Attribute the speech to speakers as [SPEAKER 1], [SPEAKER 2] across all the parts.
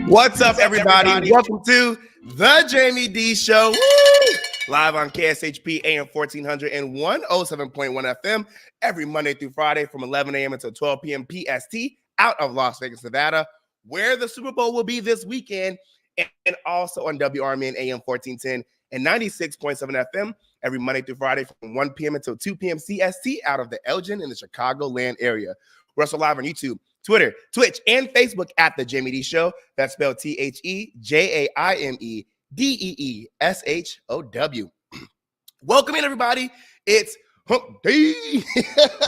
[SPEAKER 1] What's up, everybody? Welcome to the Jaime Dee Show. Woo! Live on KSHP AM 1400 and 107.1 FM every Monday through Friday from 11 a.m. until 12 p.m. PST out of Las Vegas, Nevada, where the Super Bowl will be this weekend, and also on WRMN AM 1410 and 96.7 FM every Monday through Friday from 1 p.m. until 2 p.m. CST out of the Elgin in the Chicagoland area. We're also live on YouTube, Twitter, Twitch, and Facebook at The Jaime Dee Show. That's spelled TheJaimedeshow. Welcome in, everybody. It's Hump Day.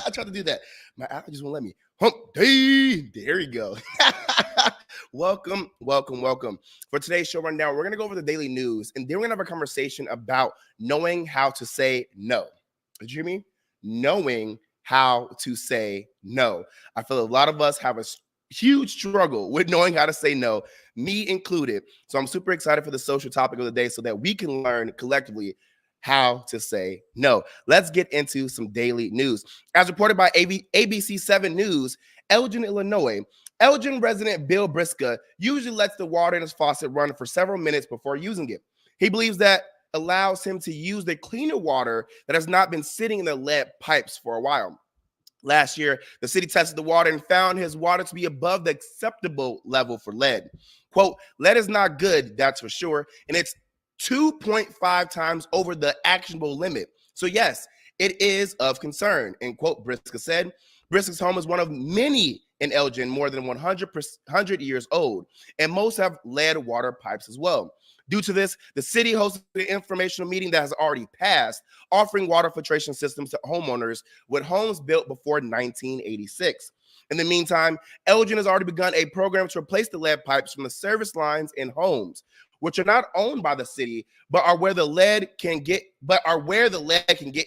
[SPEAKER 1] I tried to do that. My allergies won't let me. Hump Day. There we go. Welcome. For today's show rundown, we're going to go over the daily news, and then we're going to have a conversation about knowing how to say no. Did you hear me? Knowing how to say no. I feel a lot of us have a huge struggle with knowing how to say no, me included. So I'm super excited for the social topic of the day so that we can learn collectively how to say no. Let's get into some daily news. As reported by ABC 7 News, Elgin, Illinois, Elgin resident Bill Briska usually lets the water in his faucet run for several minutes before using it. He believes that allows him to use the cleaner water that has not been sitting in the lead pipes for a while. Last year, the city tested the water and found his water to be above the acceptable level for lead. Quote, lead is not good, that's for sure, and it's 2.5 times over the actionable limit. So yes, it is of concern, end quote, Briska said. Briska's home is one of many in Elgin, more than 100 years old, and most have lead water pipes as well. Due to this, the city hosted an informational meeting that has already passed, offering water filtration systems to homeowners with homes built before 1986. In the meantime, Elgin has already begun a program to replace the lead pipes from the service lines in homes, which are not owned by the city, but are where the lead can get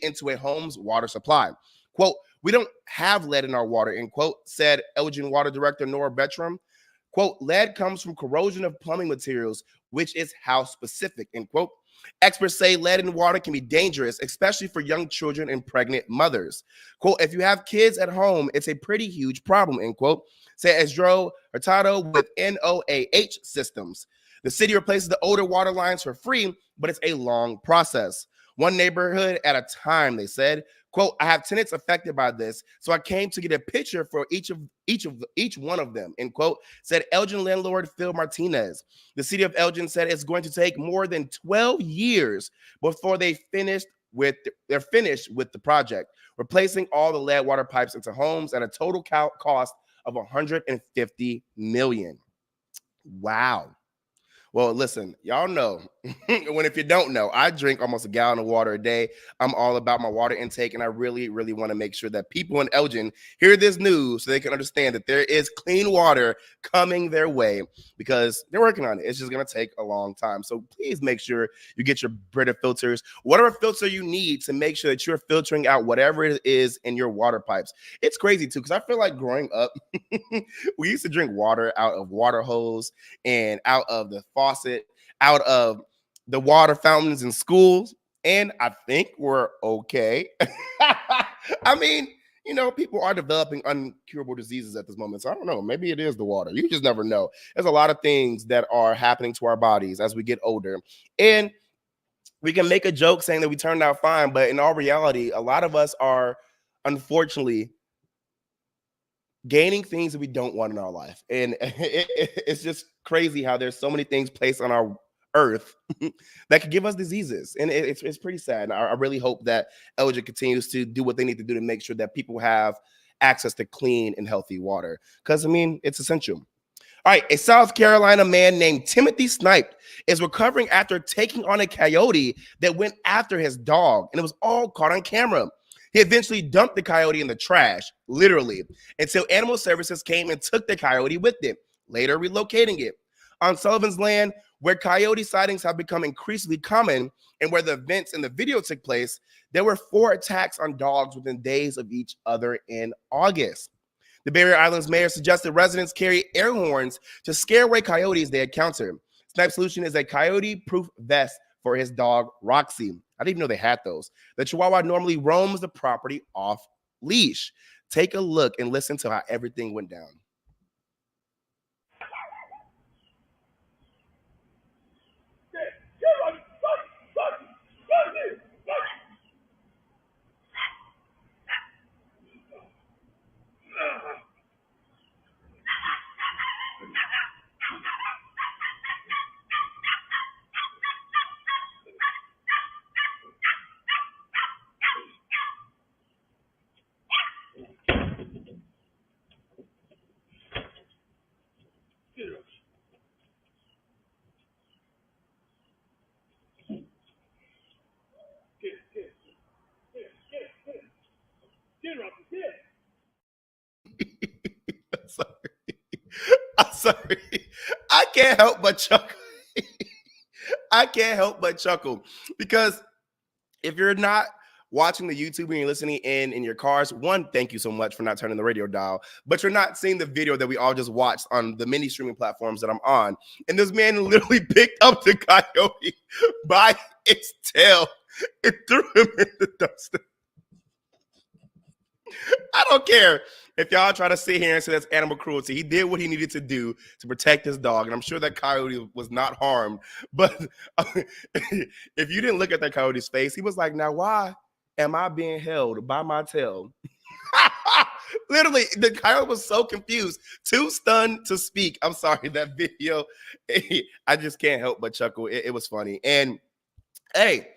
[SPEAKER 1] into a home's water supply. Quote, we don't have lead in our water, end quote, said Elgin Water Director Nora Bettram. Quote, lead comes from corrosion of plumbing materials, which is house specific, end quote. Experts say lead in water can be dangerous, especially for young children and pregnant mothers. Quote, if you have kids at home, it's a pretty huge problem, end quote, said Esdro Hurtado with NOAH Systems. The city replaces the older water lines for free, but it's a long process. One neighborhood at a time, they said. Quote, I have tenants affected by this, so I came to get a picture for each one of them, end quote, said Elgin landlord Phil Martinez. The city of Elgin said it's going to take more than 12 years before they're finished with the project, replacing all the lead water pipes into homes at a total cost of $150 million. Wow. Well, listen, y'all know, if you don't know, I drink almost a gallon of water a day. I'm all about my water intake, and I really, really want to make sure that people in Elgin hear this news so they can understand that there is clean water coming their way because they're working on it. It's just going to take a long time. So please make sure you get your Brita filters, whatever filter you need to make sure that you're filtering out whatever it is in your water pipes. It's crazy, too, because I feel like growing up, we used to drink water out of water hose and out of the faucet, out of the water fountains in schools, and I think we're okay. I mean, you know, people are developing uncurable diseases at this moment, so I don't know. Maybe it is the water. You just never know. There's a lot of things that are happening to our bodies as we get older, and we can make a joke saying that we turned out fine, but in all reality, a lot of us are unfortunately gaining things that we don't want in our life. And it's just crazy how there's so many things placed on our earth that could give us diseases. And it's pretty sad. And I really hope that Elgin continues to do what they need to do to make sure that people have access to clean and healthy water. Because, I mean, it's essential. All right, a South Carolina man named Timothy Snipe is recovering after taking on a coyote that went after his dog, and it was all caught on camera. He eventually dumped the coyote in the trash, literally, until animal services came and took the coyote with it, later relocating it. On Sullivan's Land, where coyote sightings have become increasingly common and where the events in the video took place, there were 4 attacks on dogs within days of each other in August. The Barrier Islands mayor suggested residents carry air horns to scare away coyotes they encounter. Snipe's solution is a coyote-proof vest for his dog, Roxy. I didn't even know they had those. The Chihuahua normally roams the property off leash. Take a look and listen to how everything went down. I'm sorry. I can't help but chuckle. I can't help but chuckle because if you're not watching the YouTube and you're listening in your cars, one, thank you so much for not turning the radio dial, but you're not seeing the video that we all just watched on the many streaming platforms that I'm on. And this man literally picked up the coyote by its tail and threw him in the dumpster. I don't care if y'all try to sit here and say that's animal cruelty. He did what he needed to do to protect his dog, and I'm sure that coyote was not harmed. But if you didn't look at that coyote's face, he was like, now why am I being held by my tail? Literally, the coyote was so confused, too stunned to speak. I'm sorry, that video, I just can't help but chuckle. It was funny. And hey,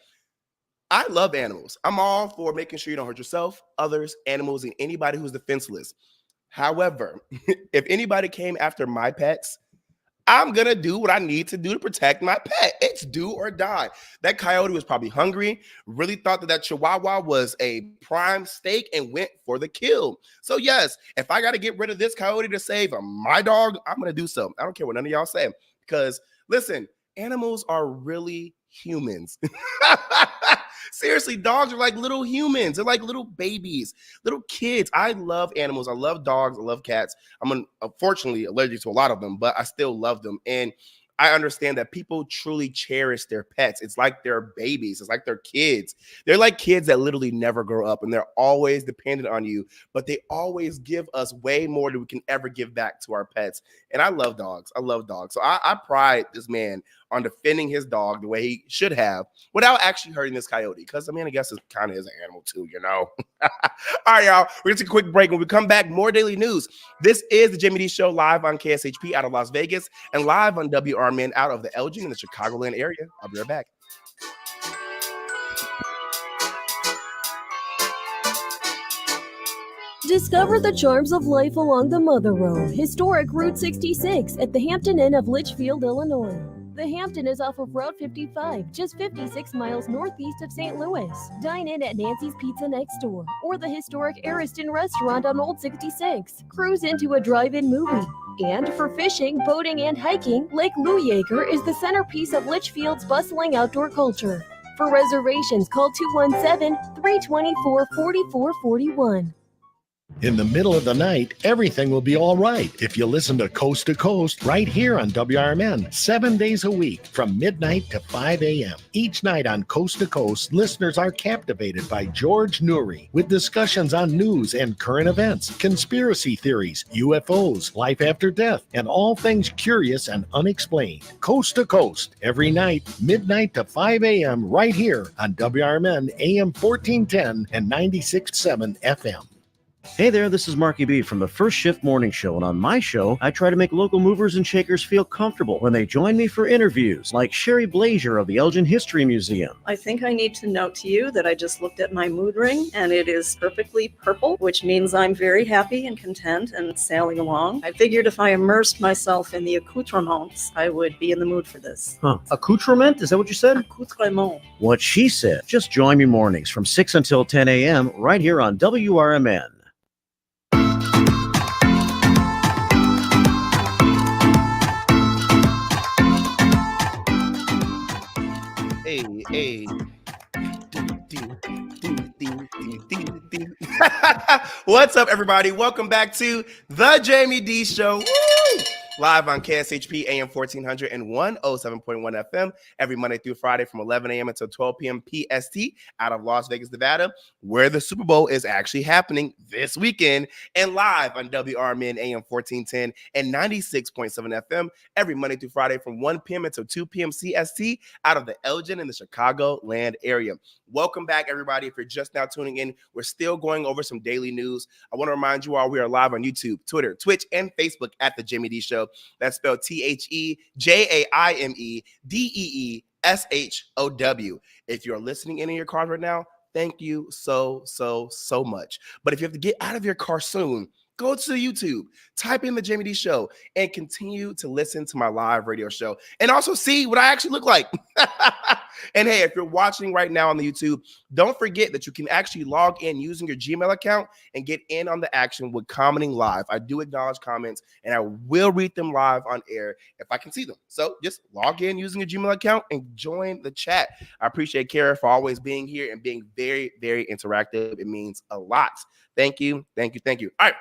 [SPEAKER 1] I love animals. I'm all for making sure you don't hurt yourself, others, animals, and anybody who's defenseless. However, if anybody came after my pets, I'm going to do what I need to do to protect my pet. It's do or die. That coyote was probably hungry, really thought that chihuahua was a prime steak and went for the kill. So yes, if I got to get rid of this coyote to save my dog, I'm going to do so. I don't care what none of y'all say, because listen, animals are really humans. Seriously, dogs are like little humans. They're like little babies, little kids. I love animals. I love dogs. I love cats. I'm unfortunately allergic to a lot of them, but I still love them. And I understand that people truly cherish their pets. It's like their babies. It's like their kids. They're like kids that literally never grow up, and they're always dependent on you, but they always give us way more than we can ever give back to our pets. And I love dogs. I love dogs. So I pride this man on defending his dog the way he should have without actually hurting this coyote. Because, I mean, I guess it kind of is an animal too, you know? All right, y'all. We're going to take a quick break. When we come back, more daily news. This is the Jaime Dee Show live on KSHP out of Las Vegas and live on WRMN out of the Elgin in the Chicagoland area. I'll be right back.
[SPEAKER 2] Discover the charms of life along the Mother Road, historic Route 66 at the Hampton Inn of Litchfield, Illinois. The Hampton is off of Route 55, just 56 miles northeast of St. Louis. Dine in at Nancy's Pizza next door, or the historic Ariston Restaurant on Old 66. Cruise into a drive-in movie. And for fishing, boating, and hiking, Lake Louieacre is the centerpiece of Litchfield's bustling outdoor culture. For reservations, call 217-324-4441.
[SPEAKER 3] In the middle of the night, everything will be all right if you listen to Coast right here on WRMN, 7 days a week from midnight to 5 a.m. Each night on Coast to Coast, listeners are captivated by George Noory with discussions on news and current events, conspiracy theories, UFOs, life after death, and all things curious and unexplained. Coast to Coast, every night, midnight to 5 a.m. right here on WRMN AM 1410 and 96.7 FM.
[SPEAKER 4] Hey there, this is Marky B from the First Shift Morning Show, and on my show, I try to make local movers and shakers feel comfortable when they join me for interviews, like Sherry Blazier of the Elgin History Museum.
[SPEAKER 5] I think I need to note to you that I just looked at my mood ring, and it is perfectly purple, which means I'm very happy and content and sailing along. I figured if I immersed myself in the accoutrements, I would be in the mood for this.
[SPEAKER 4] Huh. Accoutrement? Is that what you said?
[SPEAKER 5] Accoutrement.
[SPEAKER 4] What she said. Just join me mornings from 6 until 10 a.m. right here on WRMN.
[SPEAKER 1] Hey. What's up, everybody? Welcome back to the Jaime Dee Show. Woo! Live on KSHP AM 1400 and 107.1 FM every Monday through Friday from 11 a.m. until 12 p.m. PST out of Las Vegas, Nevada, where the Super Bowl is actually happening this weekend, and live on WRMN AM 1410 and 96.7 FM every Monday through Friday from 1 p.m. until 2 p.m. CST out of the Elgin in the Chicagoland area. Welcome back, everybody. If you're just now tuning in, we're still going over some daily news. I want to remind you all we are live on YouTube, Twitter, Twitch, and Facebook at the Jaime Dee Show. That's spelled TheJaimeDeeshow. If you're listening in your car right now, thank you so much. But if you have to get out of your car soon, go to YouTube, type in the Jaime Dee Show, and continue to listen to my live radio show. And also see what I actually look like. And hey, if you're watching right now on the YouTube, don't forget that you can actually log in using your Gmail account and get in on the action with commenting live. I do acknowledge comments and I will read them live on air if I can see them. So just log in using your Gmail account and join the chat. I appreciate Kara for always being here and being very, very interactive. It means a lot. Thank you. Thank you. Thank you. All right.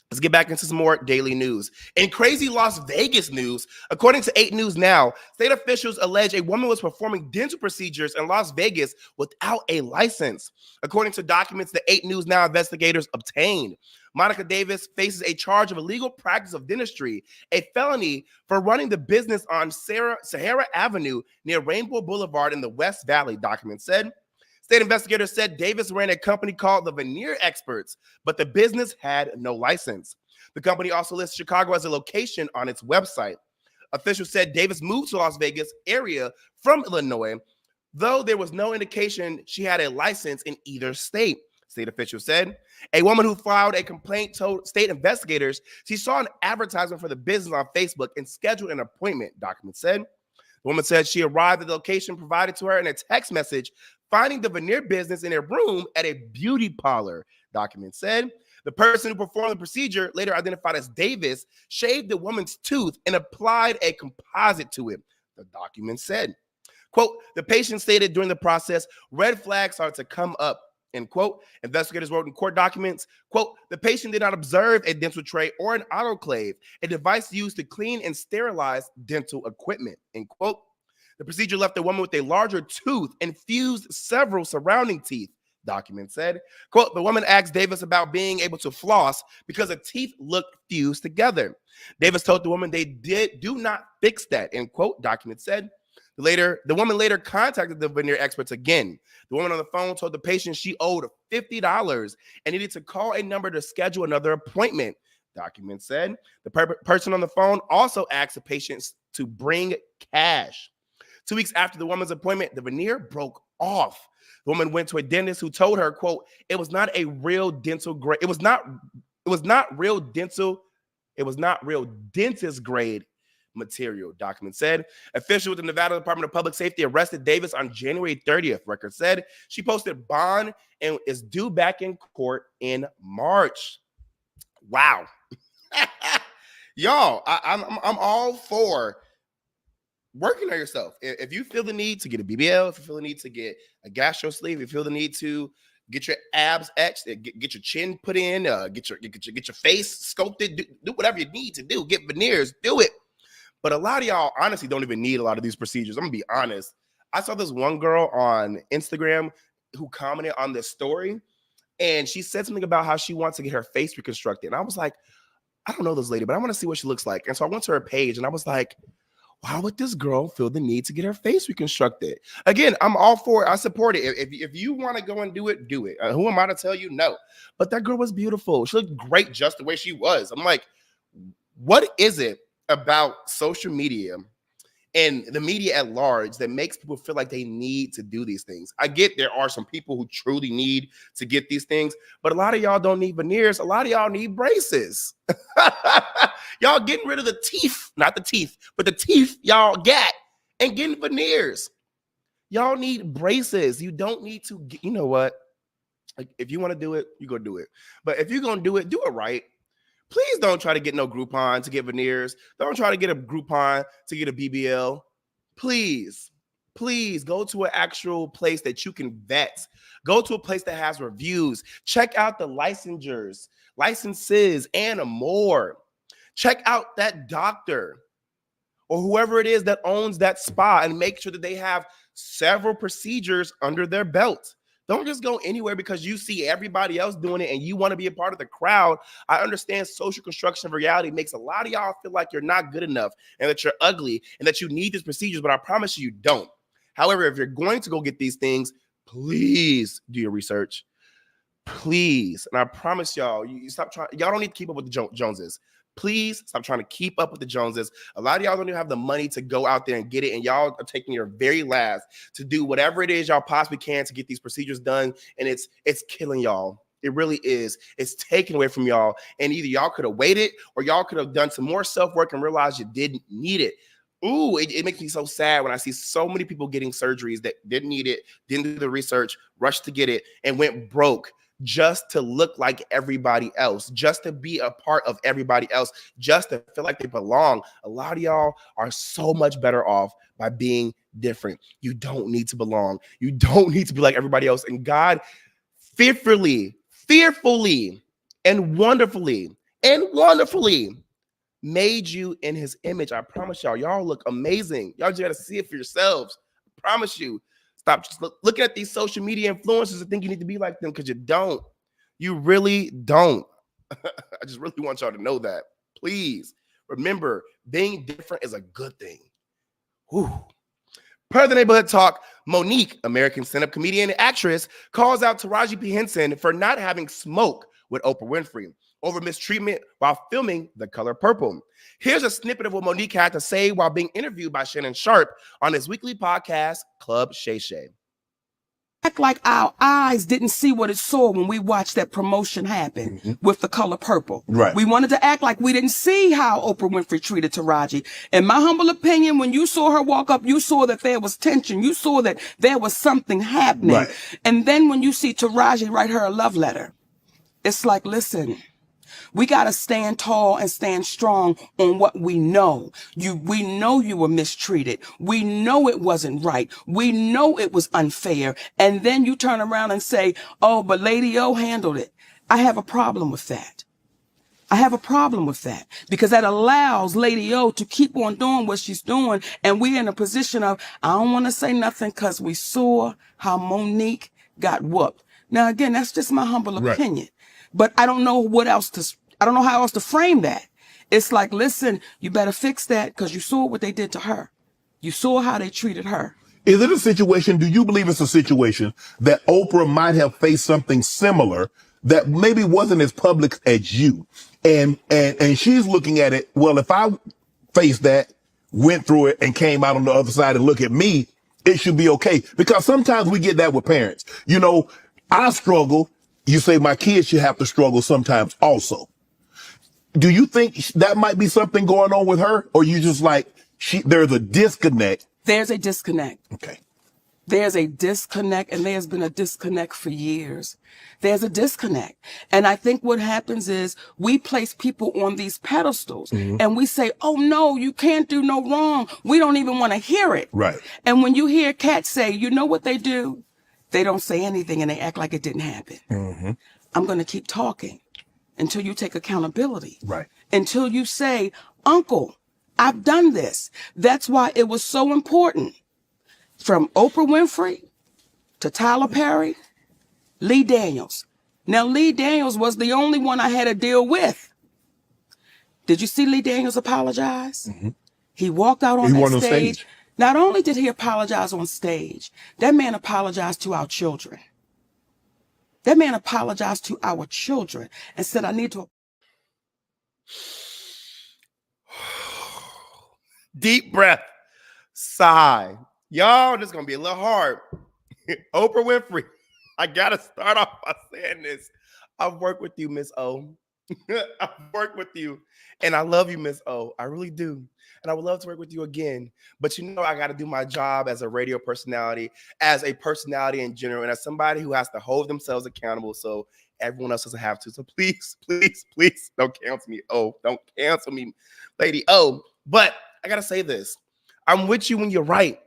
[SPEAKER 1] Let's get back into some more daily news. In crazy Las Vegas news, according to 8 News Now, state officials allege a woman was performing dental procedures in Las Vegas without a license. According to documents the 8 News Now investigators obtained, Monica Davis faces a charge of illegal practice of dentistry, a felony for running the business on Sahara Avenue near Rainbow Boulevard in the West Valley, documents said. State investigators said Davis ran a company called the Veneer Experts, but the business had no license. The company also lists Chicago as a location on its website. Officials said Davis moved to Las Vegas area from Illinois, though there was no indication she had a license in either state. State officials said a woman who filed a complaint told state investigators she saw an advertisement for the business on Facebook and scheduled an appointment, documents said. The woman said she arrived at the location provided to her in a text message, finding the veneer business in a room at a beauty parlor, documents said. The person who performed the procedure, later identified as Davis, shaved the woman's tooth and applied a composite to it, the document said. Quote, the patient stated during the process, red flags started to come up, end quote. Investigators wrote in court documents, quote, the patient did not observe a dental tray or an autoclave, a device used to clean and sterilize dental equipment, end quote. The procedure left the woman with a larger tooth and fused several surrounding teeth, document said. Quote, the woman asked Davis about being able to floss because the teeth looked fused together. Davis told the woman they do not fix that, end quote, document said. The woman later contacted the veneer experts again. The woman on the phone told the patient she owed $50 and needed to call a number to schedule another appointment, document said. The person on the phone also asked the patient to bring cash. 2 weeks after the woman's appointment, the veneer broke off. The woman went to a dentist who told her, quote, it was not real dentist grade material, document said. Officials with the Nevada Department of Public Safety arrested Davis on January 30th, record said. She posted bond and is due back in court in March. Wow. Y'all, I'm all for working on yourself. If you feel the need to get a BBL, if you feel the need to get a gastro sleeve, if you feel the need to get your abs etched, get your chin put in, get your face sculpted, do whatever you need to do, get veneers, do it. But a lot of y'all honestly don't even need a lot of these procedures. I'm gonna be honest. I saw this one girl on Instagram who commented on this story, and she said something about how she wants to get her face reconstructed. And I was like, I don't know this lady, but I want to see what she looks like. And so I went to her page and I was like, why would this girl feel the need to get her face reconstructed? Again, I'm all for it. I support it. If you want to go and do it, do it. Who am I to tell you no? But that girl was beautiful. She looked great just the way she was. I'm like, what is it about social media and the media at large that makes people feel like they need to do these things? I get there are some people who truly need to get these things, but a lot of y'all don't need veneers. A lot of y'all need braces. Y'all getting rid of the teeth, not the teeth, but the teeth y'all got and getting veneers. Y'all need braces. You don't need to get, you know what? Like, if you want to do it, you go do it. But if you're going to do it right. Please don't try to get no Groupon to get veneers. Don't try to get a Groupon to get a BBL. Please go to an actual place that you can vet. Go to a place that has reviews. Check out the licenses, and more. Check out that doctor or whoever it is that owns that spa and make sure that they have several procedures under their belt. Don't just go anywhere because you see everybody else doing it and you want to be a part of the crowd. I understand social construction of reality makes a lot of y'all feel like you're not good enough and that you're ugly and that you need these procedures, but I promise you don't. However, if you're going to go get these things, please do your research. Please. And I promise y'all, you stop trying. Y'all don't need to keep up with the Joneses. Please stop trying to keep up with the Joneses. A lot of y'all don't even have the money to go out there and get it, and y'all are taking your very last to do whatever it is y'all possibly can to get these procedures done, and it's killing y'all. It really is. It's taken away from y'all, and either y'all could have waited or y'all could have done some more self-work and realized you didn't need it. Ooh, it makes me so sad when I see so many people getting surgeries that didn't need it, didn't do the research, rushed to get it, and went broke just to look like everybody else, just to be a part of everybody else, just to feel like they belong. A lot of y'all are so much better off by being different. You don't need to belong. You don't need to be like everybody else. And God fearfully, and wonderfully made you in his image. I promise y'all look amazing. Y'all just gotta see it for yourselves. I promise you. Stop just looking at these social media influencers and think you need to be like them, because you don't. You really don't. I just really want y'all to know that. Please remember, being different is a good thing. Whew. Per the Neighborhood Talk, Monique, American stand-up comedian and actress, calls out Taraji P. Henson for not having smoke with Oprah Winfrey over mistreatment while filming The Color Purple. Here's a snippet of what Monique had to say while being interviewed by Shannon Sharp on his weekly podcast, Club Shay Shay.
[SPEAKER 6] Act like our eyes didn't see what it saw when we watched that promotion happen with The Color Purple.
[SPEAKER 7] Right.
[SPEAKER 6] We wanted to act like we didn't see how Oprah Winfrey treated Taraji. In my humble opinion, when you saw her walk up, you saw that there was tension. You saw that there was something happening.
[SPEAKER 7] Right.
[SPEAKER 6] And then when you see Taraji write her a love letter, it's like, listen, we got to stand tall and stand strong on what we know. We know you were mistreated. We know it wasn't right. We know it was unfair. And then you turn around and say, oh, but Lady O handled it. I have a problem with that. I have a problem with that, because that allows Lady O to keep on doing what she's doing. And we're in a position of, I don't want to say nothing because we saw how Monique got whooped. Now, again, that's just my humble opinion. But I don't know I don't know how else to frame that. It's like, listen, you better fix that, because you saw what they did to her. You saw how they treated her.
[SPEAKER 7] Is it a situation, do you believe it's a situation that Oprah might have faced something similar that maybe wasn't as public as you? And she's looking at it, well, if I faced that, went through it, and came out on the other side and look at me, it should be okay. Because sometimes we get that with parents. You know, I struggle. You say my kids should have to struggle sometimes also. Do you think that might be something going on with her? Or you just like, there's a disconnect?
[SPEAKER 6] There's a disconnect.
[SPEAKER 7] Okay.
[SPEAKER 6] There's a disconnect, and there's been a disconnect for years. There's a disconnect. And I think what happens is we place people on these pedestals and we say, oh no, you can't do no wrong. We don't even want to hear it.
[SPEAKER 7] Right.
[SPEAKER 6] And when you hear cats say, you know what they do? They don't say anything and they act like it didn't happen. I'm going to keep talking until you take accountability.
[SPEAKER 7] Right.
[SPEAKER 6] Until you say, Uncle, I've done this. That's why it was so important. From Oprah Winfrey to Tyler Perry, Lee Daniels. Now, Lee Daniels was the only one I had to deal with. Did you see Lee Daniels apologize? He walked out on that stage. Not only did he apologize on stage, that man apologized to our children. That man apologized to our children and said, I need to.
[SPEAKER 1] Deep breath, sigh. Y'all, this is going to be a little hard. Oprah Winfrey, I got to start off by saying this. I've worked with you, Miss O. I've worked with you, and I love you, Miss O. I really do. And I would love to work with you again. But you know, I got to do my job as a radio personality, as a personality in general, and as somebody who has to hold themselves accountable so everyone else doesn't have to. So please, please, please don't cancel me. Oh, don't cancel me, Lady O. But I got to say this. I'm with you when you're right.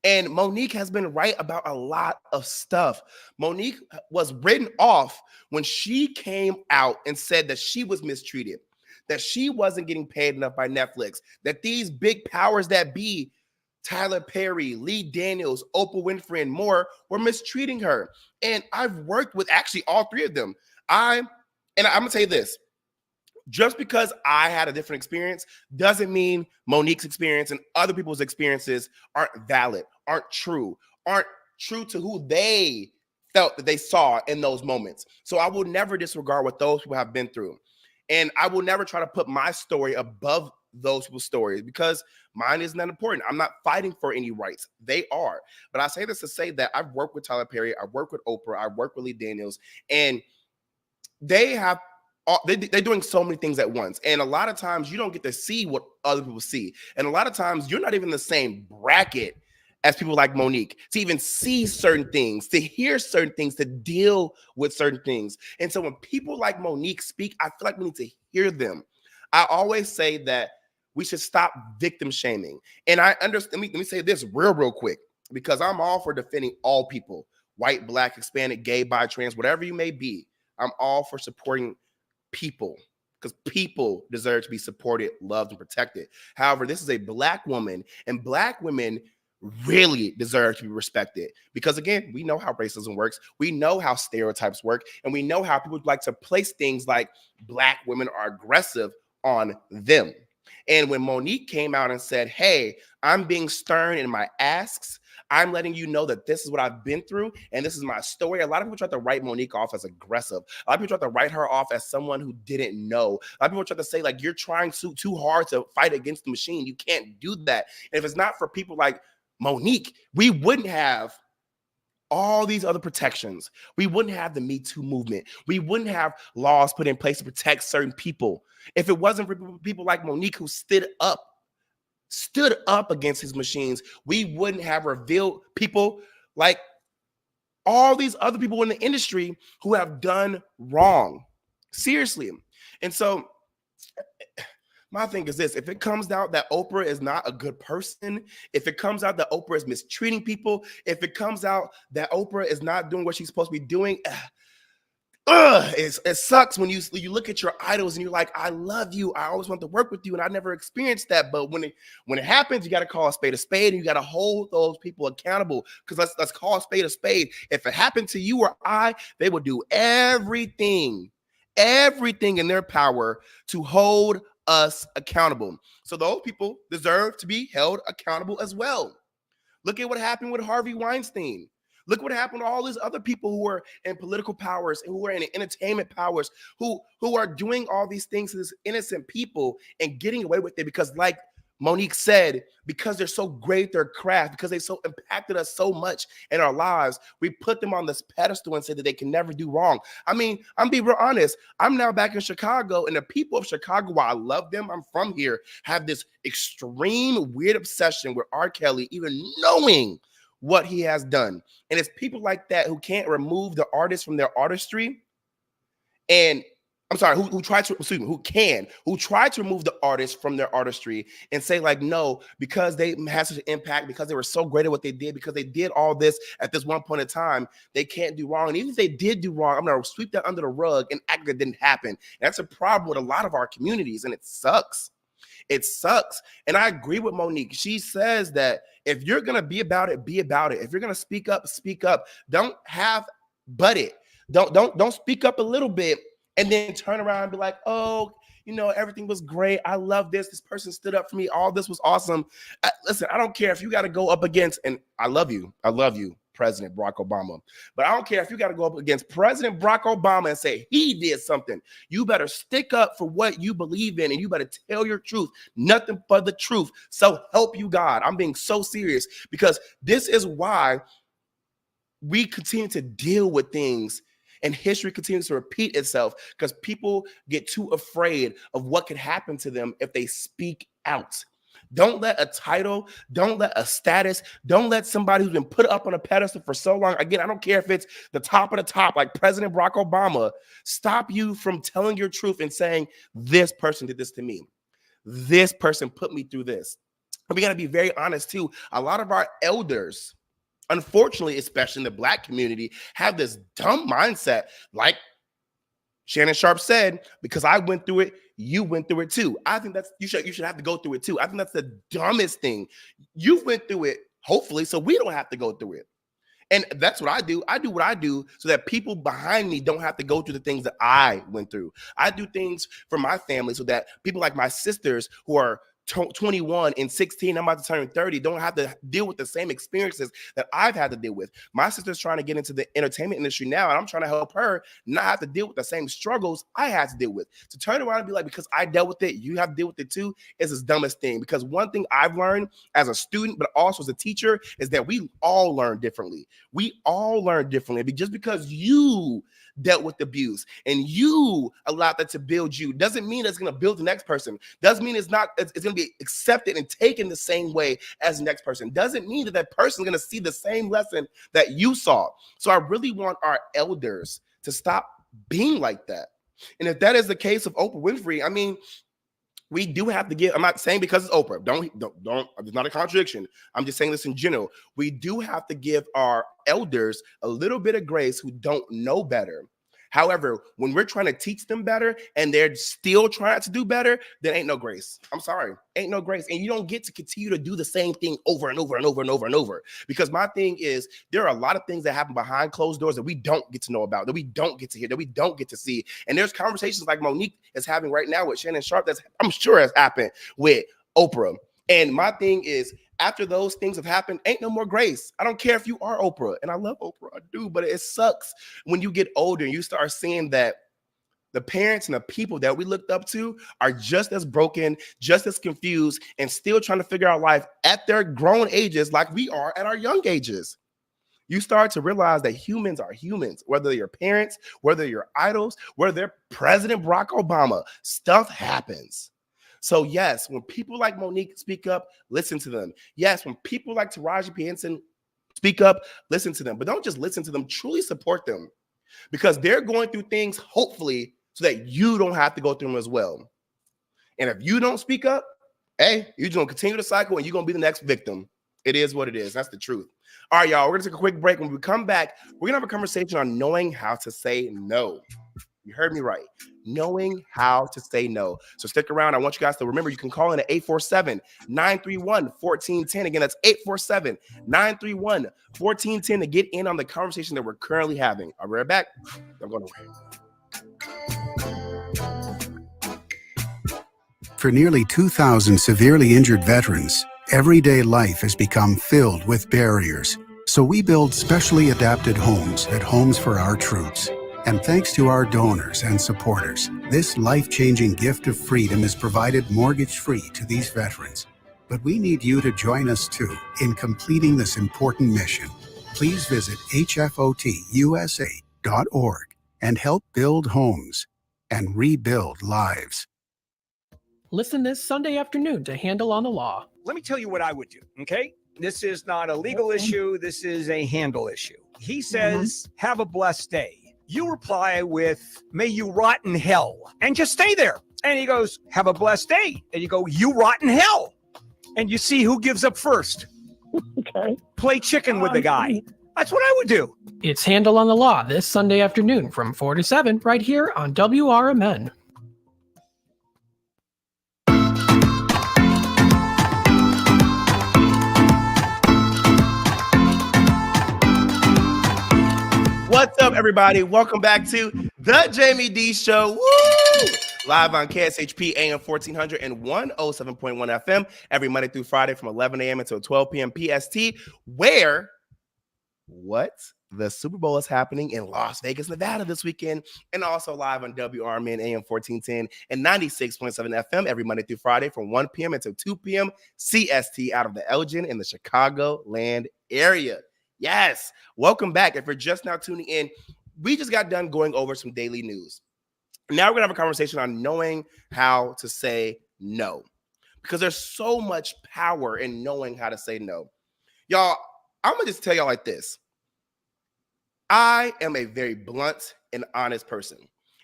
[SPEAKER 1] And Monique has been right about a lot of stuff. Monique was written off when she came out and said that she was mistreated, that she wasn't getting paid enough by Netflix, that these big powers that be, Tyler Perry, Lee Daniels, Oprah Winfrey, and more, were mistreating her. And I've worked with actually all three of them. I'm going to tell you this. Just because I had a different experience doesn't mean Monique's experience and other people's experiences aren't valid, aren't true to who they felt that they saw in those moments. So I will never disregard what those people have been through. And I will never try to put my story above those people's stories because mine isn't that important. I'm not fighting for any rights. They are. But I say this to say that I've worked with Tyler Perry, I've worked with Oprah, I've worked with Lee Daniels, and they have they're doing so many things at once. And a lot of times you don't get to see what other people see. And a lot of times you're not even in the same bracket as people like Monique to even see certain things, to hear certain things, to deal with certain things. And so when people like Monique speak, I feel like we need to hear them. I always say that we should stop victim shaming. And I understand, let me say this real quick, because I'm all for defending all people, white, black, Hispanic, gay, bi, trans, whatever you may be. I'm all for supporting people, because people deserve to be supported, loved, and protected. However, this is a black woman, and black women really deserve to be respected, because again, we know how racism works, we know how stereotypes work, and we know how people like to place things like black women are aggressive on them. And when Monique came out and said, hey, I'm being stern in my asks, I'm letting you know that this is what I've been through and this is my story. A lot of people try to write Monique off as aggressive. A lot of people try to write her off as someone who didn't know. A lot of people try to say, like, you're trying too hard to fight against the machine. You can't do that. And if it's not for people like Monique, we wouldn't have all these other protections. We wouldn't have the Me Too movement. We wouldn't have laws put in place to protect certain people. If it wasn't for people like Monique who stood up against his machines, we wouldn't have revealed people like all these other people in the industry who have done wrong. Seriously. And so my thing is this: if it comes out that Oprah is not a good person, if it comes out that Oprah is mistreating people, if it comes out that Oprah is not doing what she's supposed to be doing, it sucks when you look at your idols and you're like, I love you, I always want to work with you, and I never experienced that. But when it happens, you got to call a spade, and you got to hold those people accountable. Because let's call a spade. If it happened to you or I, they would do everything in their power to hold us accountable. So those people deserve to be held accountable as well. Look at what happened with Harvey Weinstein. Look what happened to all these other people who are in political powers, who are in entertainment powers, who are doing all these things to these innocent people and getting away with it because, like Monique said, because they're so great at their craft, because they so impacted us so much in our lives, we put them on this pedestal and say that they can never do wrong. I mean, I'm being real honest. I'm now back in Chicago, and the people of Chicago, while I love them, I'm from here, have this extreme weird obsession with R. Kelly, even knowing what he has done. And it's people like that who can't remove the artist from their artistry, and who try to remove the artist from their artistry and say, like, no, because they had such an impact, because they were so great at what they did, because they did all this at this one point in time, they can't do wrong. And even if they did do wrong, I'm going to sweep that under the rug and act like it didn't happen. And that's a problem with a lot of our communities, and it sucks. It sucks. And I agree with Monique. She says that if you're going to be about it, be about it. If you're going to speak up, speak up. Don't butt it. Don't speak up a little bit and then turn around and be like, oh, everything was great. I love this. This person stood up for me. All this was awesome. Listen, I don't care if you got to go up against, and I love you, President Barack Obama. But I don't care if you got to go up against President Barack Obama and say he did something. You better stick up for what you believe in, and you better tell your truth. Nothing but the truth. So help you God. I'm being so serious, because this is why we continue to deal with things and history continues to repeat itself, because people get too afraid of what could happen to them if they speak out. Don't let a title, don't let a status, don't let somebody who's been put up on a pedestal for so long, again, I don't care if it's the top of the top, like President Barack Obama, stop you from telling your truth and saying, this person did this to me. This person put me through this. And we got to be very honest too. A lot of our elders, unfortunately, especially in the Black community, have this dumb mindset, like Shannon Sharp said, because I went through it, you went through it too. I think that's you should have to go through it too. I think that's the dumbest thing. You went through it, hopefully, so we don't have to go through it. And that's what I do. I do what I do so that people behind me don't have to go through the things that I went through. I do things for my family so that people like my sisters who are 21 and 16, I'm about to turn 30, don't have to deal with the same experiences that I've had to deal with. My sister's trying to get into the entertainment industry now, and I'm trying to help her not have to deal with the same struggles I had to deal with. To turn around and be like, because I dealt with it, you have to deal with it too, is the dumbest thing. Because one thing I've learned as a student, but also as a teacher, is that we all learn differently. We all learn differently. Just because you dealt with abuse and you allowed that to build you, doesn't mean it's going to build the next person. Doesn't mean it's going to be accepted and taken the same way as the next person. Doesn't mean that that person is going to see the same lesson that you saw. So I really want our elders to stop being like that. And if that is the case of Oprah Winfrey, I mean, we do have to give, I'm not saying because it's Oprah, don't, it's not a contradiction. I'm just saying this in general. We do have to give our elders a little bit of grace who don't know better. However, when we're trying to teach them better and they're still trying to do better, then ain't no grace. I'm sorry, ain't no grace. And you don't get to continue to do the same thing over and over and over and over and over. Because my thing is, there are a lot of things that happen behind closed doors that we don't get to know about, that we don't get to hear, that we don't get to see. And there's conversations like Monique is having right now with Shannon Sharp that's I'm sure has happened with Oprah. And my thing is, after those things have happened, ain't no more grace. I don't care if you are Oprah, and I love Oprah, I do, but it sucks when you get older and you start seeing that the parents and the people that we looked up to are just as broken, just as confused, and still trying to figure out life at their grown ages like we are at our young ages. You start to realize that humans are humans, whether your parents, whether your idols, whether they're President Barack Obama, stuff happens. So yes, when people like Monique speak up, listen to them. Yes, when people like Taraji P. Henson speak up, listen to them. But don't just listen to them, truly support them. Because they're going through things, hopefully, so that you don't have to go through them as well. And if you don't speak up, hey, you're going to continue the cycle and you're going to be the next victim. It is what it is. That's the truth. All right, y'all, we're going to take a quick break. When we come back, we're going to have a conversation on knowing how to say no. You heard me right. Knowing how to say no. So stick around. I want you guys to remember you can call in at 847-931-1410. Again, that's 847-931-1410 to get in on the conversation that we're currently having. I'll be right back. I'm going to
[SPEAKER 8] For nearly 2,000 severely injured veterans, everyday life has become filled with barriers. So we build specially adapted homes at Homes for Our Troops. And thanks to our donors and supporters, this life-changing gift of freedom is provided mortgage-free to these veterans. But we need you to join us too in completing this important mission. Please visit hfotusa.org and help build homes and rebuild lives.
[SPEAKER 9] Listen this Sunday afternoon to Handle on the Law.
[SPEAKER 10] Let me tell you what I would do, okay? This is not a legal issue. This is a handle issue. He says, have a blessed day. You reply with, may you rot in hell, and just stay there. And he goes, have a blessed day. And you go, you rot in hell. And you see who gives up first.
[SPEAKER 9] Okay.
[SPEAKER 10] Play chicken with the guy. That's what I would do.
[SPEAKER 9] It's Handle on the Law this Sunday afternoon from 4 to 7 right here on WRMN.
[SPEAKER 1] What's up, everybody? Welcome back to the Jaime Dee Show. Woo! Live on KSHP AM 1400 and 107.1 FM every Monday through Friday from 11 a.m. until 12 p.m. PST, where the Super Bowl is happening in Las Vegas, Nevada this weekend, and also live on WRMN AM 1410 and 96.7 FM every Monday through Friday from 1 p.m. until 2 p.m. CST out of the Elgin in the Chicagoland area. Yes, welcome back. If you're just now tuning in, we just got done going over some daily news. Now we're going to have a conversation on knowing how to say no, because there's so much power in knowing how to say no. Y'all, I'm going to just tell y'all like this. I am a very blunt and honest person.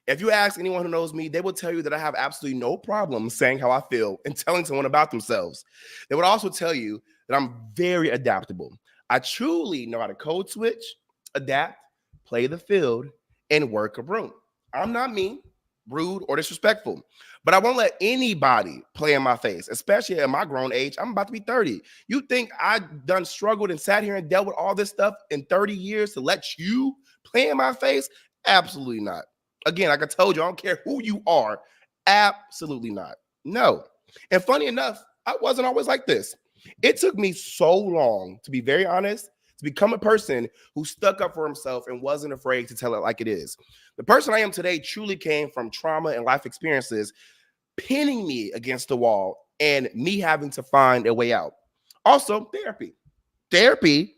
[SPEAKER 1] If you ask anyone who knows me, they will tell you that I have absolutely no problem saying how I feel and telling someone about themselves. They would also tell you that I'm very adaptable. I truly know how to code switch, adapt, play the field, and work a room. I'm not mean, rude, or disrespectful, but I won't let anybody play in my face, especially at my grown age. I'm about to be 30. You think I done struggled and sat here and dealt with all this stuff in 30 years to let you play in my face? Absolutely not. Again, like I told you, I don't care who you are. Absolutely not. No. And funny enough, I wasn't always like this. It took me so long, to be very honest, to become a person who stuck up for himself and wasn't afraid to tell it like it is. The person I am today truly came from trauma and life experiences pinning me against the wall and me having to find a way out. Also, therapy. Therapy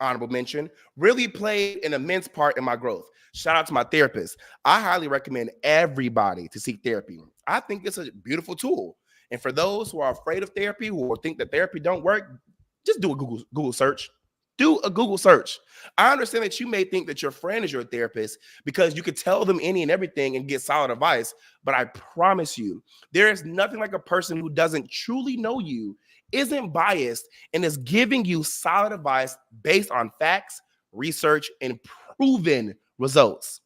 [SPEAKER 1] honorable mention, really played an immense part in my growth. Shout out to my therapist. I highly recommend everybody to seek therapy. I think it's a beautiful tool. And for those who are afraid of therapy, who think that therapy don't work, just do a Google search. Do a Google search. I understand that you may think that your friend is your therapist because you could tell them any and everything and get solid advice, but I promise you, there is nothing like a person who doesn't truly know you, isn't biased, and is giving you solid advice based on facts, research, and proven results.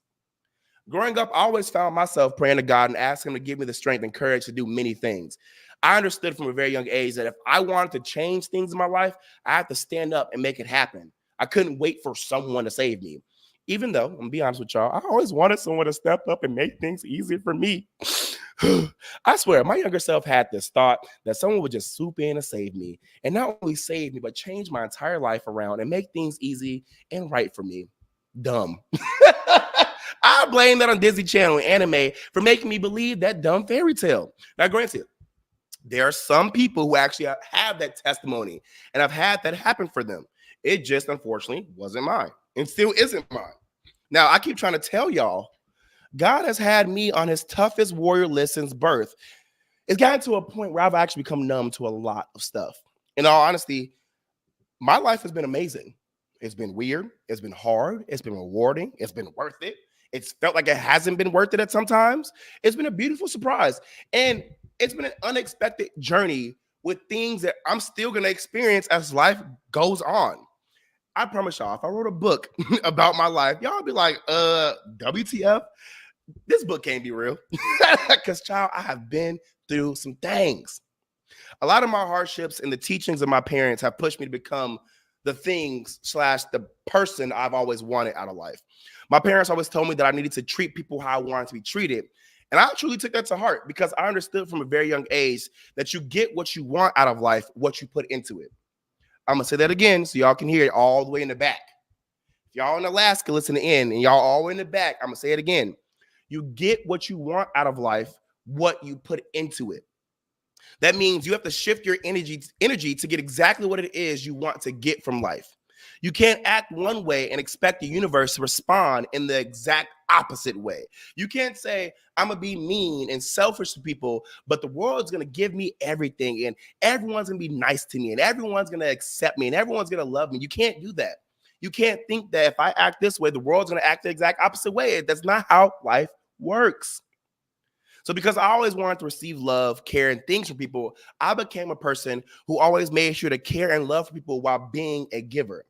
[SPEAKER 1] Growing up, I always found myself praying to God and asking Him to give me the strength and courage to do many things. I understood from a very young age that if I wanted to change things in my life, I had to stand up and make it happen. I couldn't wait for someone to save me. Even though, I'm gonna be honest with y'all, I always wanted someone to step up and make things easier for me. I swear, my younger self had this thought that someone would just swoop in and save me. And not only save me, but change my entire life around and make things easy and right for me. Dumb. I blame that on Disney Channel and anime for making me believe that dumb fairy tale. Now, granted, there are some people who actually have that testimony, and I've had that happen for them. It just, unfortunately, wasn't mine and still isn't mine. Now, I keep trying to tell y'all, God has had me on his toughest warrior list since birth. It's gotten to a point where I've actually become numb to a lot of stuff. In all honesty, my life has been amazing. It's been weird. It's been hard. It's been rewarding. It's been worth it. It's felt like it hasn't been worth it at some times. It's been a beautiful surprise. And it's been an unexpected journey with things that I'm still going to experience as life goes on. I promise y'all, if I wrote a book about my life, y'all be like, WTF? This book can't be real. Because, child, I have been through some things. A lot of my hardships and the teachings of my parents have pushed me to become the things / the person I've always wanted out of life. My parents always told me that I needed to treat people how I wanted to be treated. And I truly took that to heart because I understood from a very young age that you get what you want out of life, what you put into it. I'm going to say that again so y'all can hear it all the way in the back. If y'all in Alaska listen in and y'all all in the back, I'm going to say it again. You get what you want out of life, what you put into it. That means you have to shift your energy to get exactly what it is you want to get from life. You can't act one way and expect the universe to respond in the exact opposite way. You can't say, I'm going to be mean and selfish to people, but the world's going to give me everything and everyone's going to be nice to me and everyone's going to accept me and everyone's going to love me. You can't do that. You can't think that if I act this way, the world's going to act the exact opposite way. That's not how life works. So because I always wanted to receive love, care, and things from people, I became a person who always made sure to care and love for people while being a giver.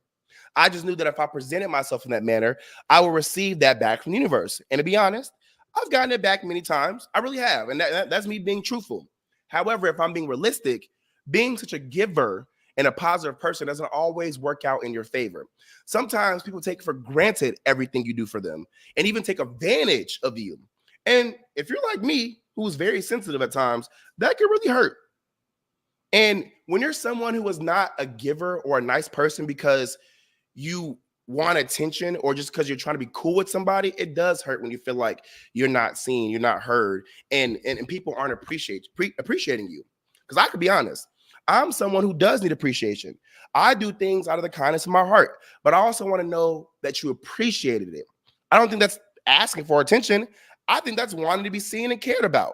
[SPEAKER 1] I just knew that if I presented myself in that manner, I would receive that back from the universe. And to be honest, I've gotten it back many times. I really have. And that's me being truthful. However, if I'm being realistic, being such a giver and a positive person doesn't always work out in your favor. Sometimes people take for granted everything you do for them and even take advantage of you. And if you're like me, who's very sensitive at times, that can really hurt. And when you're someone who is not a giver or a nice person because you want attention or just because you're trying to be cool with somebody, it does hurt when you feel like you're not seen, you're not heard, and people aren't appreciating you. Because I could be honest, I'm someone who does need appreciation. I do things out of the kindness of my heart, but I also want to know that you appreciated it. I don't think that's asking for attention. I think that's wanting to be seen and cared about.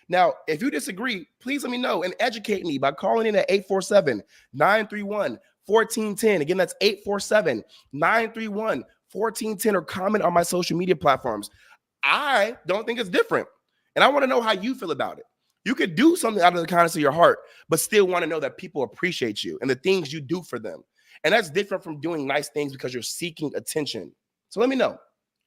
[SPEAKER 1] Now, if you disagree, please let me know and educate me by calling in at 847-931-1410. Again, that's 847-931-1410 or comment on my social media platforms. I don't think it's different. And I want to know how you feel about it. You could do something out of the kindness of your heart, but still want to know that people appreciate you and the things you do for them. And that's different from doing nice things because you're seeking attention. So let me know.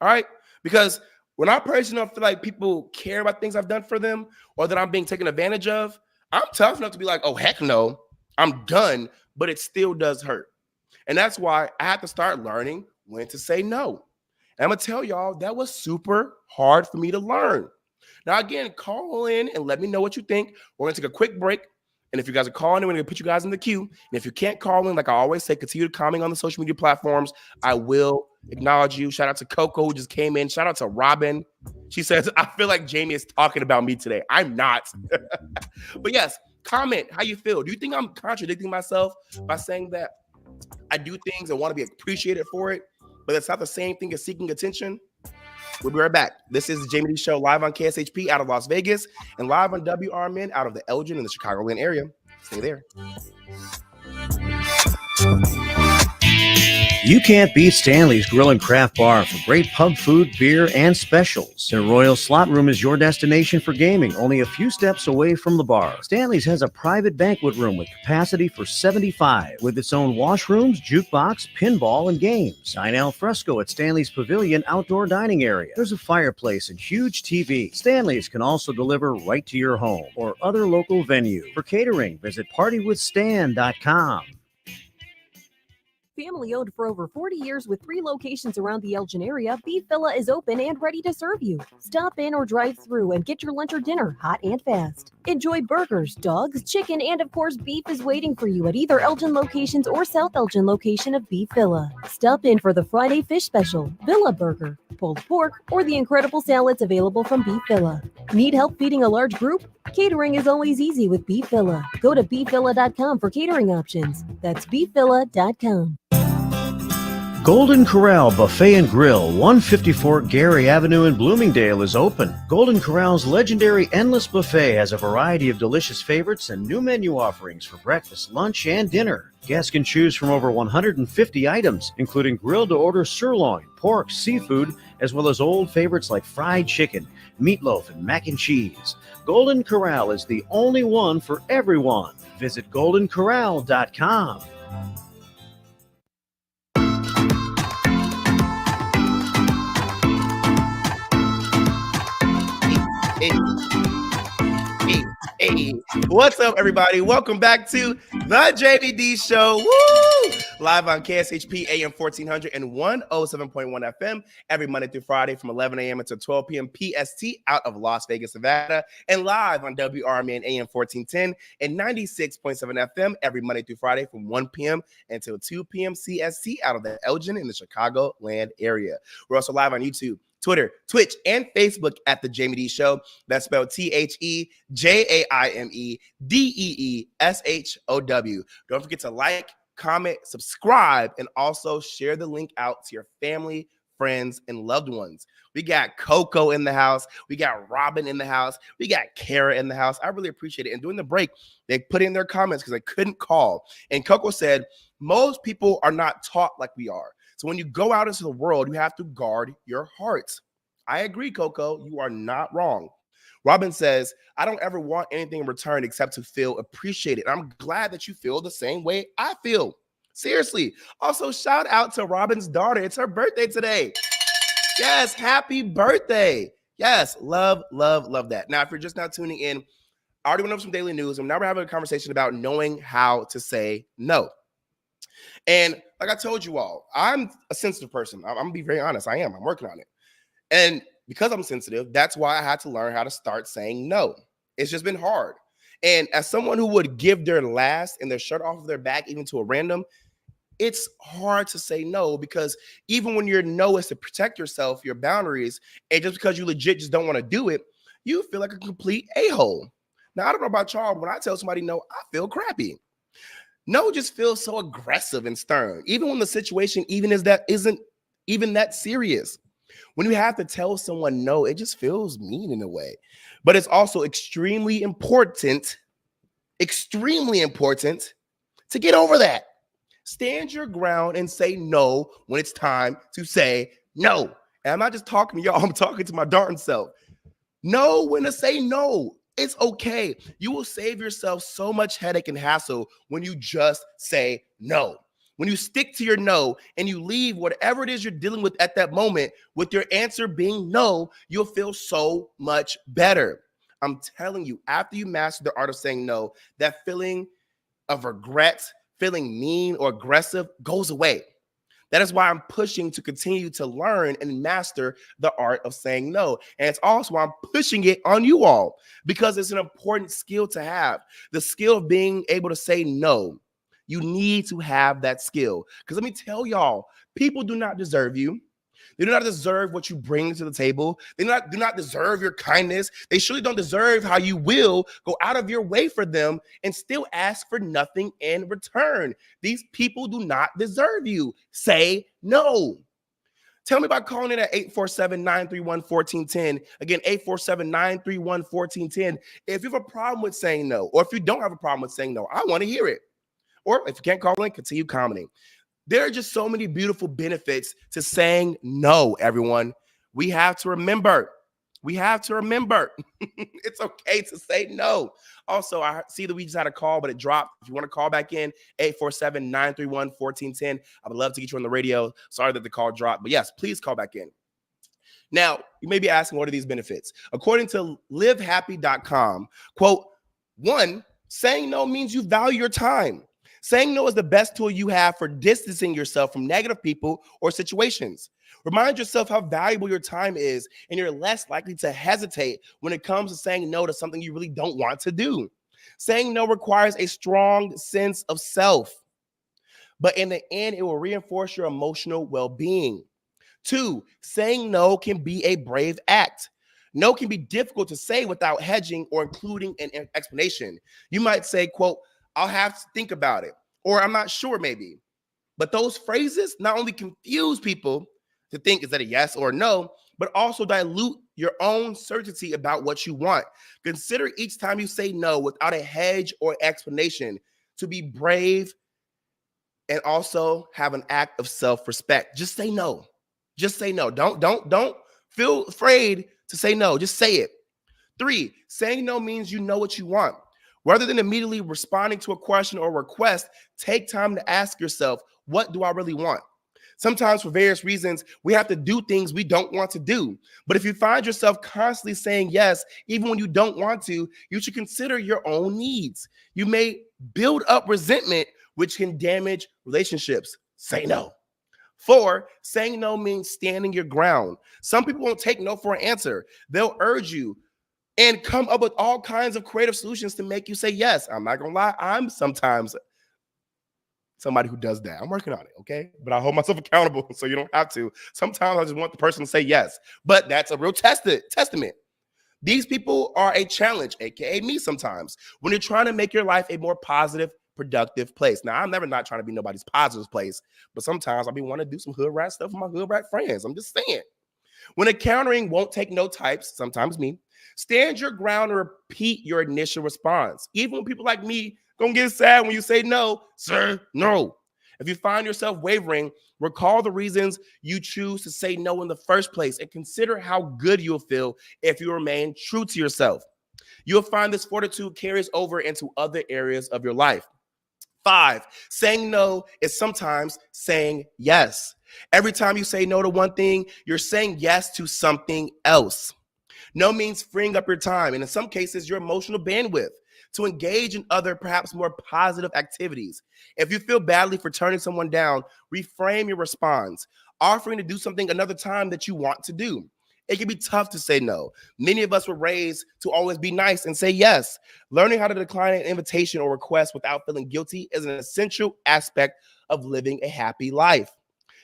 [SPEAKER 1] All right? Because when I personally don't feel like people care about things I've done for them or that I'm being taken advantage of, I'm tough enough to be like, oh, heck no, I'm done, but it still does hurt. And that's why I have to start learning when to say no. And I'm going to tell y'all that was super hard for me to learn. Now, again, call in and let me know what you think. We're going to take a quick break. And if you guys are calling in, we're going to put you guys in the queue. And if you can't call in, like I always say, continue to comment on the social media platforms. I will acknowledge you. Shout out to Coco who just came in. Shout out to Robin. She says, I feel like Jamie is talking about me today. I'm not. But yes, comment how you feel. Do you think I'm contradicting myself by saying that? I do things and want to be appreciated for it, but it's not the same thing as seeking attention. We'll be right back. This is the Jaime Dee Show live on KSHP out of Las Vegas and live on WRMN out of the Elgin and the Chicagoland area. Stay there.
[SPEAKER 4] You can't beat Stanley's Grill and Craft Bar for great pub food, beer, and specials. Their Royal Slot Room is your destination for gaming, only a few steps away from the bar. Stanley's has a private banquet room with capacity for 75, with its own washrooms, jukebox, pinball, and games. Dine al fresco at Stanley's Pavilion outdoor dining area. There's a fireplace and huge TV. Stanley's can also deliver right to your home or other local venue. For catering, visit partywithstan.com.
[SPEAKER 2] Family owned for over 40 years with 3 locations around the Elgin area, Beef Villa is open and ready to serve you. Stop in or drive through and get your lunch or dinner hot and fast. Enjoy burgers, dogs, chicken, and of course beef is waiting for you at either Elgin locations or South Elgin location of Beef Villa. Stop in for the Friday fish special, Villa Burger, pulled pork, or the incredible salads available from Beef Villa. Need help feeding a large group? Catering is always easy with Beef Villa. Go to beefvilla.com for catering options. That's beefvilla.com.
[SPEAKER 4] Golden Corral Buffet and Grill, 154 Gary Avenue in Bloomingdale is open. Golden Corral's legendary Endless Buffet has a variety of delicious favorites and new menu offerings for breakfast, lunch, and dinner. Guests can choose from over 150 items, including grilled-to-order sirloin, pork, seafood, as well as old favorites like fried chicken, meatloaf, and mac and cheese. Golden Corral is the only one for everyone. Visit goldencorral.com.
[SPEAKER 1] Hey, what's up, everybody? Welcome back to the Jaime Dee Show. Woo! Live on KSHP AM 1400 and 107.1 FM every Monday through Friday from 11 a.m. until 12 p.m. PST out of Las Vegas, Nevada, and live on WRMN AM 1410 and 96.7 FM every Monday through Friday from 1 p.m. until 2 p.m. CST out of the Elgin in the Chicagoland area. We're also live on YouTube, Twitter, Twitch, and Facebook at the Jaime Dee Show. That's spelled TheJaimeDeeshow. Don't forget to like, comment, subscribe, and also share the link out to your family, friends, and loved ones. We got Coco in the house. We got Robin in the house. We got Kara in the house. I really appreciate it. And during the break, they put in their comments because they couldn't call. And Coco said, most people are not taught like we are. So when you go out into the world, you have to guard your hearts. I agree, Coco. You are not wrong. Robin says, I don't ever want anything in return except to feel appreciated. I'm glad that you feel the same way I feel. Seriously. Also, shout out to Robin's daughter. It's her birthday today. Yes, happy birthday. Yes, love, love, love that. Now, if you're just now tuning in, I already went over some daily news, and now we're having a conversation about knowing how to say no. And like I told you all, I'm a sensitive person. I'm gonna be very honest. I am. I'm working on it. And because I'm sensitive, that's why I had to learn how to start saying no. It's just been hard. And as someone who would give their last and their shirt off of their back, even to a random, it's hard to say no, because even when your no is to protect yourself, your boundaries, and just because you legit just don't want to do it, you feel like a complete a-hole. Now, I don't know about y'all, but when I tell somebody no, I feel crappy. No just feels so aggressive and stern, even when the situation isn't even that serious. When you have to tell someone no, it just feels mean in a way. But it's also extremely important to get over that. Stand your ground and say no when it's time to say no. And I'm not just talking to y'all, I'm talking to my darn self. Know when to say no. It's okay. You will save yourself so much headache and hassle when you just say no. When you stick to your no and you leave whatever it is you're dealing with at that moment with your answer being no, you'll feel so much better. I'm telling you, after you master the art of saying no, that feeling of regret, feeling mean or aggressive goes away. That is why I'm pushing to continue to learn and master the art of saying no. And it's also why I'm pushing it on you all, because it's an important skill to have. The skill of being able to say no. You need to have that skill. Because let me tell y'all, people do not deserve you. They do not deserve what you bring to the table. They do not deserve your kindness. They surely don't deserve how you will go out of your way for them and still ask for nothing in return. These people do not deserve you. Say no. Tell me about calling in at 847-931-1410. Again, 847-931-1410. If you have a problem with saying no, or if you don't have a problem with saying no, I want to hear it. Or if you can't call in, continue commenting. There are just so many beautiful benefits to saying no, everyone. We have to remember. It's okay to say no. Also, I see that we just had a call, but it dropped. If you want to call back in, 847-931-1410. I would love to get you on the radio. Sorry that the call dropped, but yes, please call back in. Now, you may be asking, what are these benefits? According to livehappy.com, quote, 1, saying no means you value your time. Saying no is the best tool you have for distancing yourself from negative people or situations. Remind yourself how valuable your time is, and you're less likely to hesitate when it comes to saying no to something you really don't want to do. Saying no requires a strong sense of self, but in the end, it will reinforce your emotional well-being. 2, saying no can be a brave act. No can be difficult to say without hedging or including an explanation. You might say, quote, I'll have to think about it, or I'm not sure maybe. But those phrases not only confuse people to think, is that a yes or a no, but also dilute your own certainty about what you want. Consider each time you say no without a hedge or explanation to be brave and also have an act of self-respect. Just say no. Just say no. Don't feel afraid to say no. Just say it. 3, saying no means you know what you want. Rather than immediately responding to a question or request, take time to ask yourself, what do I really want? Sometimes for various reasons, we have to do things we don't want to do. But if you find yourself constantly saying yes, even when you don't want to, you should consider your own needs. You may build up resentment, which can damage relationships. Say no. 4, saying no means standing your ground. Some people won't take no for an answer. They'll urge you and come up with all kinds of creative solutions to make you say yes. I'm not gonna lie, I'm sometimes somebody who does that. I'm working on it, okay? But I hold myself accountable so you don't have to. Sometimes I just want the person to say yes, but that's a real testament. These people are a challenge, aka me sometimes, when you're trying to make your life a more positive, productive place. Now, I'm never not trying to be nobody's positive place, but sometimes I'll be wanting to do some hood rat stuff with my hood rat friends. I'm just saying. When encountering won't take no types, sometimes me, stand your ground and repeat your initial response. Even when people like me gonna get sad when you say no, sir, no. If you find yourself wavering, recall the reasons you choose to say no in the first place and consider how good you'll feel if you remain true to yourself. You'll find this fortitude carries over into other areas of your life. 5, saying no is sometimes saying yes. Every time you say no to one thing, you're saying yes to something else. No means freeing up your time, and in some cases, your emotional bandwidth to engage in other, perhaps more positive activities. If you feel badly for turning someone down, reframe your response, offering to do something another time that you want to do. It can be tough to say no. Many of us were raised to always be nice and say yes. Learning how to decline an invitation or request without feeling guilty is an essential aspect of living a happy life.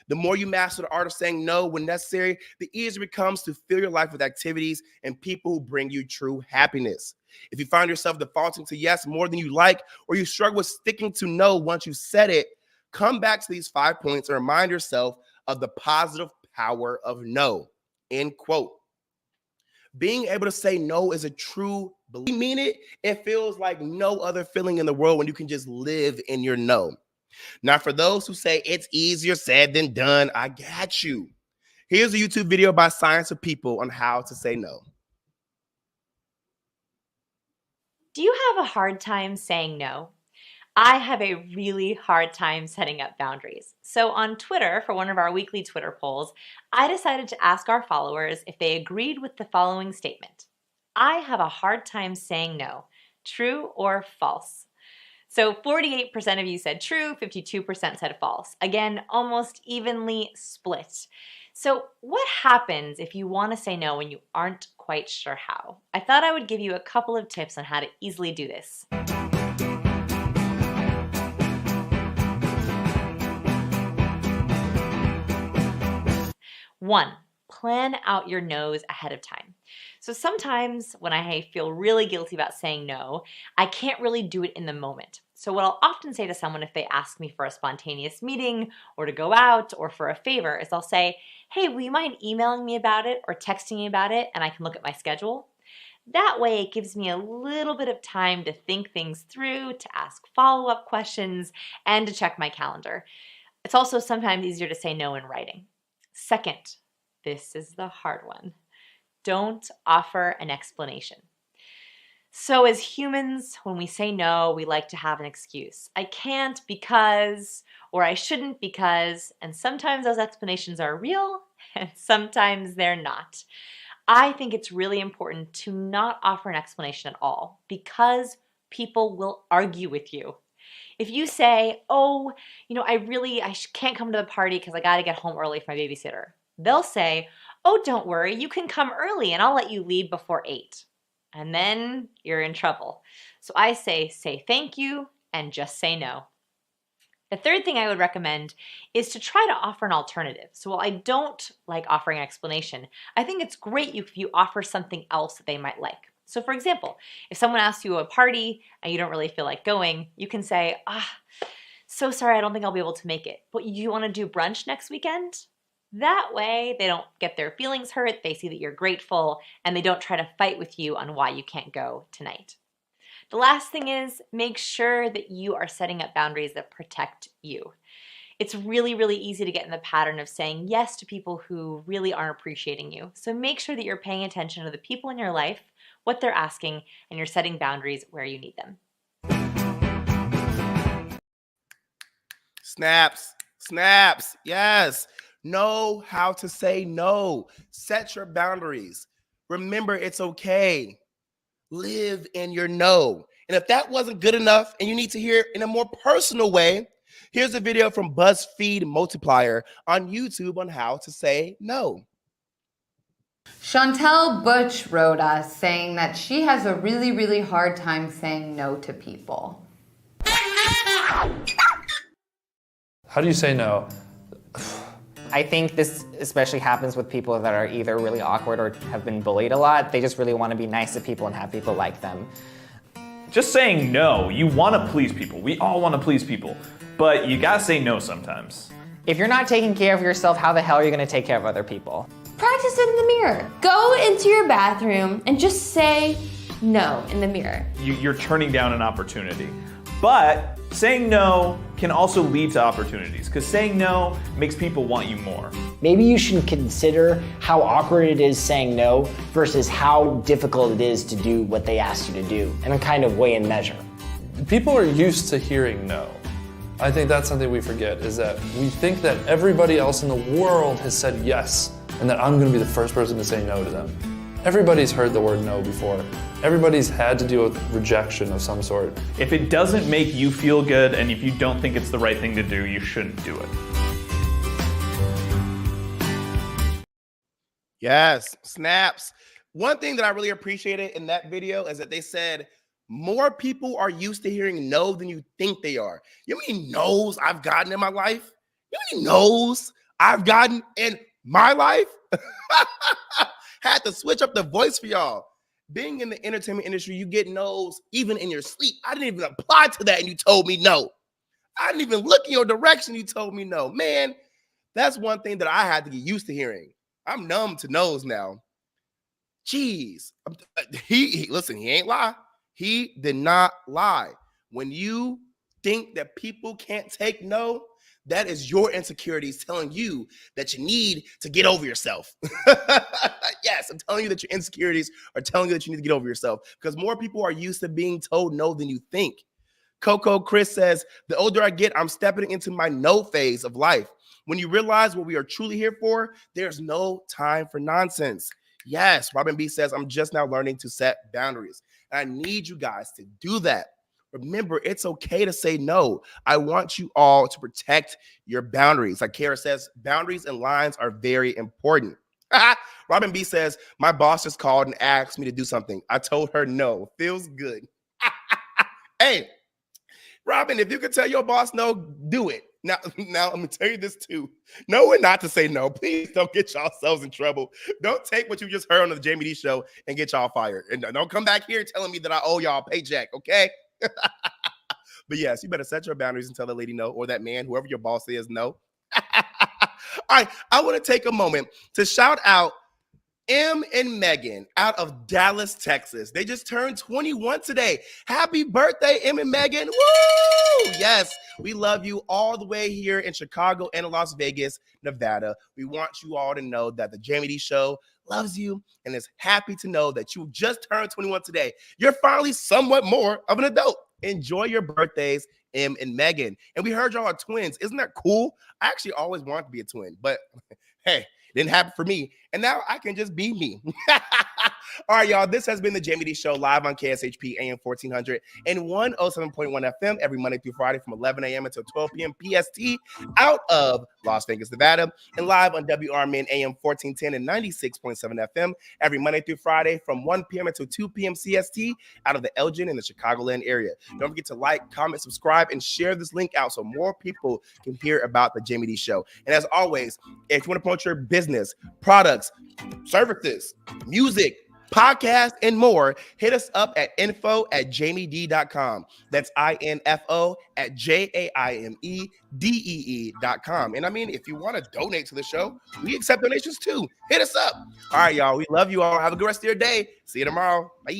[SPEAKER 1] The more you master the art of saying no when necessary, the easier it becomes to fill your life with activities and people who bring you true happiness. If you find yourself defaulting to yes more than you like, or you struggle with sticking to no once you said it, come back to these 5 points and remind yourself of the positive power of no. End quote. Being able to say no is a true belief. You mean it? It feels like no other feeling in the world when you can just live in your no. Now, for those who say it's easier said than done, I got you. Here's a YouTube video by Science of People on how to say no.
[SPEAKER 11] Do you have a hard time saying no? I have a really hard time setting up boundaries. So on Twitter, for one of our weekly Twitter polls, I decided to ask our followers if they agreed with the following statement. I have a hard time saying no. True or false? So 48% of you said true, 52% said false. Again, almost evenly split. So what happens if you want to say no when you aren't quite sure how? I thought I would give you a couple of tips on how to easily do this. 1, plan out your no's ahead of time. So sometimes when I feel really guilty about saying no, I can't really do it in the moment. So what I'll often say to someone if they ask me for a spontaneous meeting or to go out or for a favor is I'll say, hey, will you mind emailing me about it or texting me about it and I can look at my schedule? That way it gives me a little bit of time to think things through, to ask follow-up questions, and to check my calendar. It's also sometimes easier to say no in writing. Second, this is the hard one. Don't offer an explanation. So as humans, when we say no, we like to have an excuse. I can't because, or I shouldn't because, and sometimes those explanations are real and sometimes they're not. I think it's really important to not offer an explanation at all because people will argue with you. If you say, oh, I can't come to the party because I got to get home early for my babysitter, they'll say, oh, don't worry, you can come early and I'll let you leave before 8. And then you're in trouble. So I say thank you and just say no. The third thing I would recommend is to try to offer an alternative. So while I don't like offering an explanation, I think it's great if you offer something else that they might like. So for example, if someone asks you a party and you don't really feel like going, you can say, so sorry, I don't think I'll be able to make it, but you want to do brunch next weekend? That way they don't get their feelings hurt, they see that you're grateful, and they don't try to fight with you on why you can't go tonight. The last thing is make sure that you are setting up boundaries that protect you. It's really, really easy to get in the pattern of saying yes to people who really aren't appreciating you. So make sure that you're paying attention to the people in your life, what they're asking, and you're setting boundaries where you need them.
[SPEAKER 1] Snaps. Yes. Know how to say no. Set your boundaries. Remember, it's okay. Live in your no. And if that wasn't good enough and you need to hear it in a more personal way, here's a video from BuzzFeed Multiplier on YouTube on how to say no.
[SPEAKER 12] Chantel Butch wrote us saying that she has a really, really hard time saying no to people.
[SPEAKER 13] How do you say no?
[SPEAKER 14] I think this especially happens with people that are either really awkward or have been bullied a lot. They just really want to be nice to people and have people like them.
[SPEAKER 15] Just saying no. You want to please people. We all want to please people. But you gotta say no sometimes.
[SPEAKER 14] If you're not taking care of yourself, how the hell are you going to take care of other people?
[SPEAKER 16] Practice it in the mirror. Go into your bathroom and just say no in the mirror.
[SPEAKER 15] You're turning down an opportunity. But saying no can also lead to opportunities, because saying no makes people want you more.
[SPEAKER 17] Maybe you should consider how awkward it is saying no versus how difficult it is to do what they asked you to do, and a kind of weigh and measure.
[SPEAKER 13] People are used to hearing no. I think that's something we forget, is that we think that everybody else in the world has said yes, and that I'm going to be the first person to say no to them. Everybody's heard the word no before. Everybody's had to deal with rejection of some sort.
[SPEAKER 15] If it doesn't make you feel good, and if you don't think it's the right thing to do, you shouldn't do it.
[SPEAKER 1] Yes, snaps. One thing that I really appreciated in that video is that they said more people are used to hearing no than you think they are. You know how many no's I've gotten in my life? You know how many no's I've gotten in my life? Had to switch up the voice for y'all. Being in the entertainment industry, you get no's even in your sleep. I didn't even apply to that and you told me no. I didn't even look in your direction, you told me no. Man, that's one thing that I had to get used to hearing. I'm numb to no's now. Jeez. Listen, he ain't lie. He did not lie. When you think that people can't take no, that is your insecurities telling you that you need to get over yourself. Yes, I'm telling you that your insecurities are telling you that you need to get over yourself, because more people are used to being told no than you think. Coco Chris says, the older I get, I'm stepping into my no phase of life. When you realize what we are truly here for, there's no time for nonsense. Yes, Robin B says, I'm just now learning to set boundaries. And I need you guys to do that. Remember, it's okay to say no. I want you all to protect your boundaries. Like Kara says, boundaries and lines are very important. Robin B says, my boss just called and asked me to do something. I told her no. Feels good. Hey, Robin, if you could tell your boss no, do it. Now, I'm gonna tell you this too. Know when not to say no. Please don't get yourselves in trouble. Don't take what you just heard on the Jaime Dee show and get y'all fired. And don't come back here telling me that I owe y'all a paycheck, okay? But yes, you better set your boundaries and tell that lady no, or that man, whoever your boss is, no. All right, I want to take a moment to shout out M and Megan out of Dallas, Texas. They just turned 21 today. Happy birthday, M and Megan. Woo! Yes, we love you all the way here in Chicago and in Las Vegas, Nevada. We want you all to know that the Jaime Dee Show loves you and is happy to know that you just turned 21 today. You're finally somewhat more of an adult. Enjoy your birthdays, M and Megan. And we heard y'all are twins. Isn't that cool? I actually always wanted to be a twin, but hey, didn't happen for me. And now I can just be me. All right, y'all. This has been the Jaime Dee Show live on KSHP AM 1400 and 107.1 FM every Monday through Friday from 11 a.m. until 12 p.m. PST out of Las Vegas, Nevada, and live on WRMN AM 1410 and 96.7 FM every Monday through Friday from 1 p.m. until 2 p.m. CST out of the Elgin and the Chicagoland area. Don't forget to like, comment, subscribe, and share this link out so more people can hear about the Jaime Dee Show. And as always, if you want to promote your business, products, services, music, podcast, and more, hit us up at info@jaimedee.com. That's info@jaimedee.com. And I mean, if you want to donate to the show, we accept donations too. Hit us up. All right, y'all. We love you all. Have a good rest of your day. See you tomorrow. Bye.